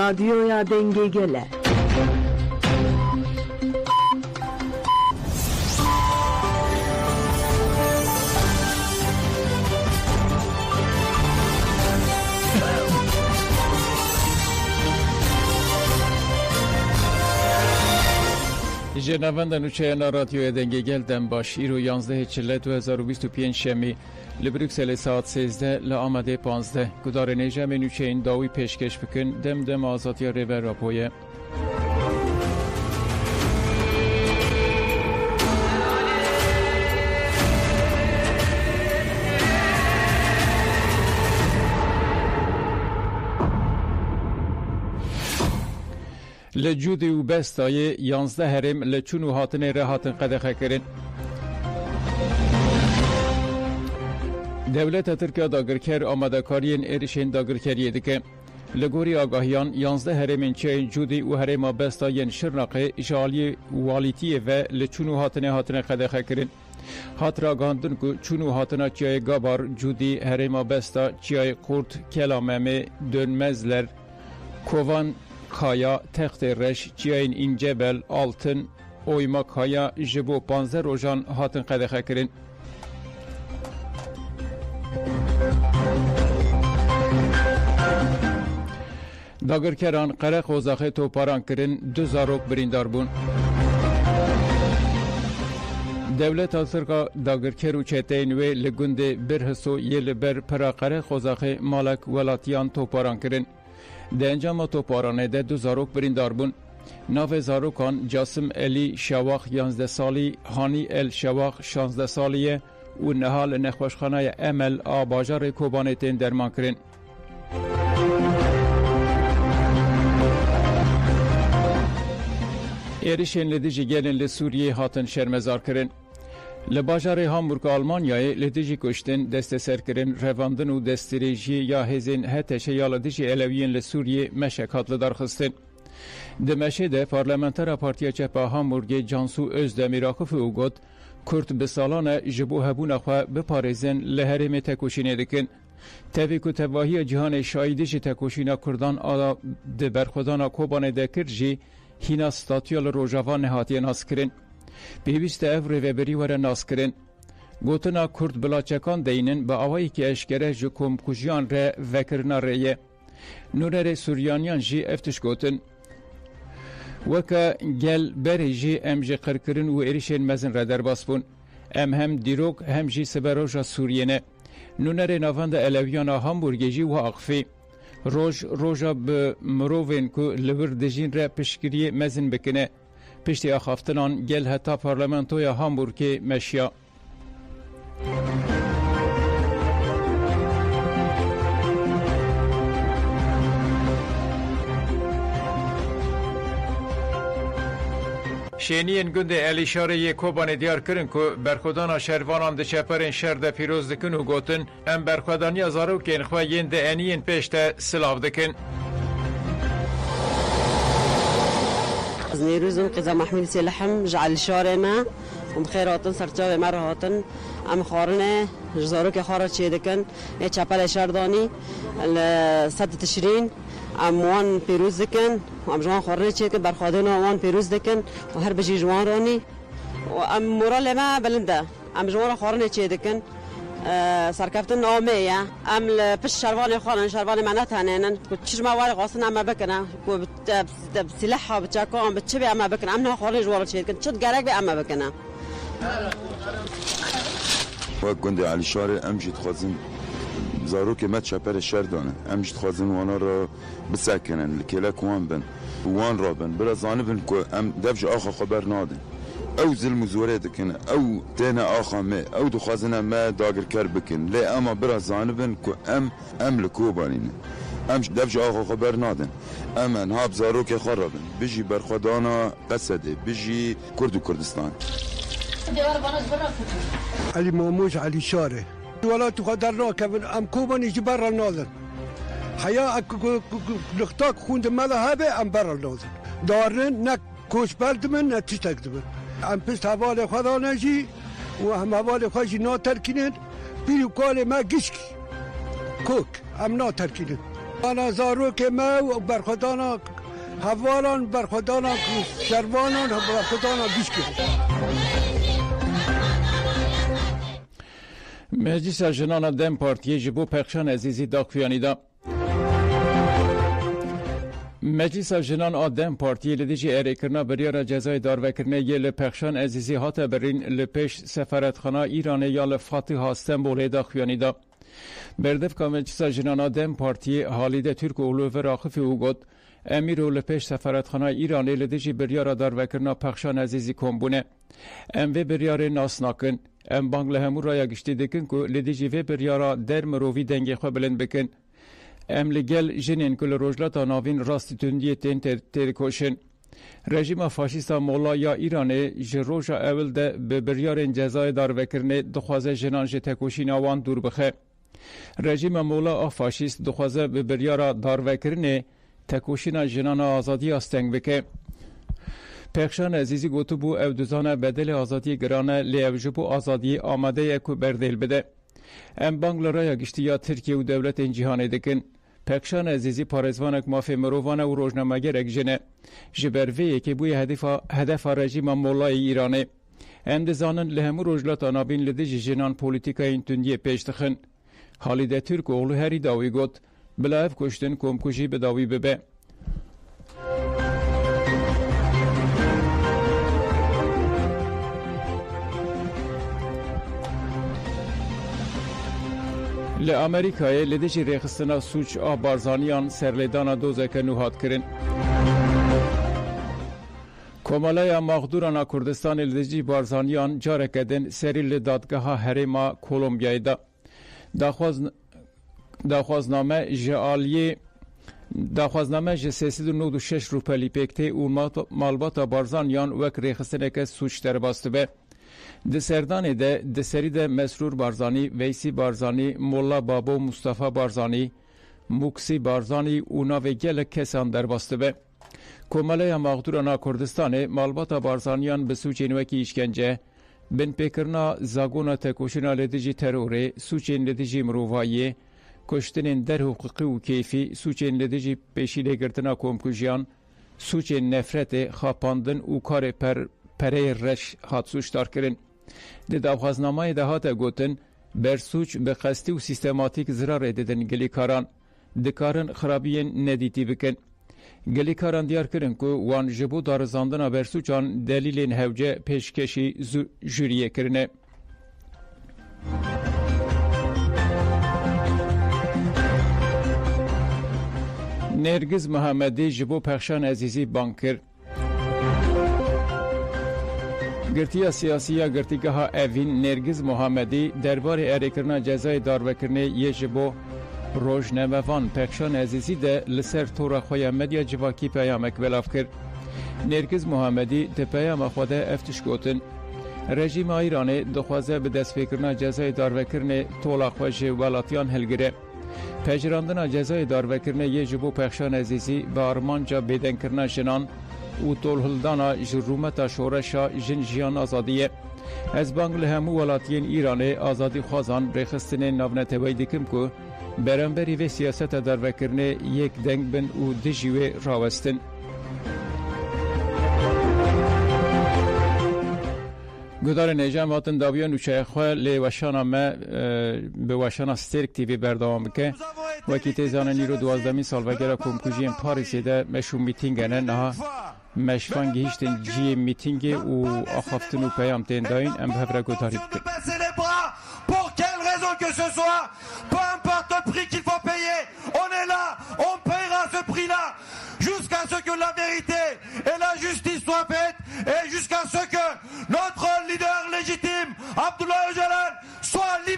رادیویا دنگی گله. جنابند نوچه رادیو دنگی گل دم باش ایرو 11 چله 2025 شمی لبروکسل ساعت 13 لآمده 15 گدار نیجم نوچه این داوی پیشکش بکن دم آزادی ریور راپویه. لجودی و بستای 11 هرم لچون و هاتن رهاتن قدخه کرن. دولت ترکیه داگرکر آماده کارین ایرشین داگرکریه دکه. لگوری آگاهیان 11 هرمین چه جودی و هرم بستای شرناقه اشالی والیتیه و لچون و هاتن قدخه کرن. هات را گاندن که چون و هاتن چیای گابار جودی هرم بستا چیای قورت کلامه دönmezler کوان کایا تخت رش چیاین این جبل آلتن اویما کایا جبو 15 روزان هاتن قدخه کرن. داگرکران قرق وزاخه توپاران کرن 2000 بریندار بون. دولت ترکا داگرکر و چتین و لگند برحسو یل بر پرا قرق وزاخه مالک ولاتیان توپاران کرن. ده انجام توپارانه ده 2000 بریندار بون. ناو زاروکان جاسم علی شواخ 11 سالی، هانی ال شواخ 16 سالیه و نهال نخوشخانه امل آباجار کوبانتین درمان کرن. ایرشین لدیجی گلن لسوریه هاتن شرمزار کرن. لباجار هامبورگ آلمانیای لدیجی کشتن دست سر کرن رواندن و دستریجی یا هزین هتشه یا لدیجی علویین لسوریه مشکات لدارخستن. دمشه ده پارلمانتر پارتیا چپا هامبورگ جانسو ازدمیراکوف او گوت کرد به سالان جبو هبون اخواه بپارزن لحرم تکوشینه دکن. تاوی که تواهی جهان شایدش تکوشینا کردان آلا ده برخودانا کوبانه دکر جی هینا ستاتیال روژاوان نهاتی ناس کرن. بیویست افره و بری وره ناس کرن. گوتنا کرد بلاچکان دینن با آوائی که اشکره جو کمکوژیان ره وکرنا ریه. نوره سوریانیان جی افتش گوتن. وکا گل بری جی ام جی قرکرن و ایریشین مزن را در باس بون. ام هم دیروگ هم جی سبروژا سورینه. نوره نواند الویانا هامبورگی جی و اقفی. روژا به مروین که لور دجین را پشکری مزن بکنه. پشتی آخافتنان گل هتا پارلمانتوی هامبورگ مشیا. شینین گنده الیشاره کوبان دیار کرن که برخودان شهروانان ده چپرین شهر ده پیروز دکن و گوتن ام برخودانی ازارو که انخواه ین ده انین پیشته سلاف دکن. از نیروزم قضا محمول سلحم جعل شارما ومخيراتن سرچاوه مرهاتن ام خارنه جزارو که خارج چه دکن یه چپل شهردانی صد تشرین اموان پیروز دکن و ام جوان خارنه چه دکن برخوادن اموان پیروز دکن و هر بجی جوان رانی و ام مورال ما بلنده ام جوان خارنه چه دکن سرکفتن نامه ام لپش شروان خانن شروان منات هنن کچش ما وارد قاصن اما بکنه کو بسلاحها بتشاكون بتشبي اما بکنه ام نه خارج وارد شد کن شد گرگ به اما بکنه و گنده علی شار امجد خازن زارو که مت شپر شهر دانه امجد خازن وانا را بسکنن لکلک وان بن وان را بن برا زانبن که ام دفج آخا خبر نادن او ظلم زوره دکن او تینا آخا ما او دخوازنا ما داگر کر بکن لی اما برا زانبن که ام لکوبانین ام دفج آخا خبر نادن اما نهاب زارو که خرابن بجی برخودانا قصده بجی کرد و کردستان. علی ماموش علی شاره ولات خدر راکبن ام کوبانی جی برا نادن حیا لختاک خوند ملا هبه ام برا نادن دارن نه کوش بردمن نه تشتک دمن ام پست حوال خدا نجی و هم حوال خواهی نا ترکینن بیرو کال ما گشکی کوک ام نا ترکینن آنا زاروک ما و برخودانا حوالان برخودانا شروانان برخودانا بیشکر. مجلس جنان دم پارتی جبو پخشان عزیزی داخویانی دا مجلس جنان آدم پارتی لدیجی اریکرنا بریار جزای داروکرنه یل پخشان عزیزی هات برین لپش سفارتخانه ایران یا لفاتح استانبول داخویانی دا بردف که مجلس جنان آدم پارتی حالید ترک اولو و راخفی او گد امیر و لپش سفارتخانه ایران لدیجی بریار داروکرنا پخشان عزیزی کمبونه ام و بریار ناسناکن ام بانگله همون را یگشتی دکن که لدیجی و بریارا در مروی دنگی خواه بلند بکن ام لگل جنین کل روجلتا ناوین راستی تندی تین ترکوشن رژیم فاشیستا مولا یا ایرانه جروجا اول ده به بریارن جزای دار وکرنه دخوازه جنان جه تکوشین آوان دور بخه رژیم مولا فاشیست دخوازه به بریارا دار وکرنه تکوشین جنان آزادی استنگ بکه پخشان عزیزی گوتو بو او دوزانه بدل آزادی گرانه لیوجبو آزادی آماده اکو بردیل بده ام بانگلارا گشتی یا ترکیه و دولت جهانی دکن پخشان عزیزی پارزوانک مافی مروانه و روزنامه‌گر اکجنه جبروی که بوی هدف رژیم مولای ایرانه ام دزانن لهمو روجلات آنابین لدیج جنان پولیتیکا این تندی پیش دخن حالیده ترک اولو هری داوی گوت بلاف کشتن کمکوشی به داوی ببه لامریکای لدیجی ریخستنا سوچ بارزانیان سرلیدانا دوزک نوهات کرن کومالای مغدورانا کردستان لدیجی بارزانیان جارکدن سری لدادگاه هریما کولومبیای دا داخوازنامه ج396 روپلی پکته و مالباتا بارزانیان وک ریخستنک سوچ در باسته به د سردان ده د سری ده مسرور بارزانی ویسی بارزانی مولا بابو مصطفی بارزانی موکسی بارزانی اونا و گل کسان در باسته به کوماله مغدورانا کردستان مالباتا بارزانیان به سوچین وکی اشکنجه بن پیکرنا زاگونا تکوشنا لدیجی تروره سوچین لدیجی مروفایی کشتنین در حقوقی و کیفی سوچین لدیجی پیشیده گرتنا کومکوژیان سوچین نفرت خاپاندن و کار پره رش هات سوچ دار کرن د داوخوازنامه ده هات گوتن بر سوچ به قصدی و سیستماتیک ضرر ددن گلیکاران دکارن خرابین ندیتی بکن گلیکاران دیار کرن که وان جبو دارزاندنا بر سوچان دلیلین هوجه پیشکشی جوریه کرنه نرگز محمدی جبو پخشان عزیزی بانکر گرتیا سیاسی یا گرتیگاه اوین نرگز محمدی درباره اریکرنا جزای داروکرنه یه جبو روزنامه‌وان پخشان عزیزی ده لسر تورا خویا مدیا جواکی پیامک بلاف کرد نرگز محمدی ده پیام خوده افتش گوتن رژیم ایران دخوازه به دست فکرنا جزای داروکرنه تولا خوش ولاتیان هلگره پجراندنا جزای داروکرنه یه جبو پخشان عزیزی و آرمانجا بیدن کرنا جنان و طولهلدانا جرومتا شورشا جن جیان آزادیه از بانگل همو ولاتین ایران آزادی خوازان ریخستن ناونتوی دکم که برانبری و سیاست داروکرنه یک دنگ بن و دجیوه راوستن گدار نجام هاتن داویان و چایخواه لی وشانا ما به وشانا سترک تیوی بردوام بکه وکی تیزان نیرو 12 سال وگره کمکوژین پاریسی ده مشون میتینگنه نها مشفانگی هیچتن جی میتینگی و آخافتن و پیام تین داین ام بهبره گداری بکن pour quelle raison que ce soit, peu importe le prix qu'il faut payer, on est là, on paiera ce prix-là, jusqu'à ce que la vérité et la justice soient faites, et jusqu'à ce que notre leader légitime, Abdoulaye Öcalan, soit libéré.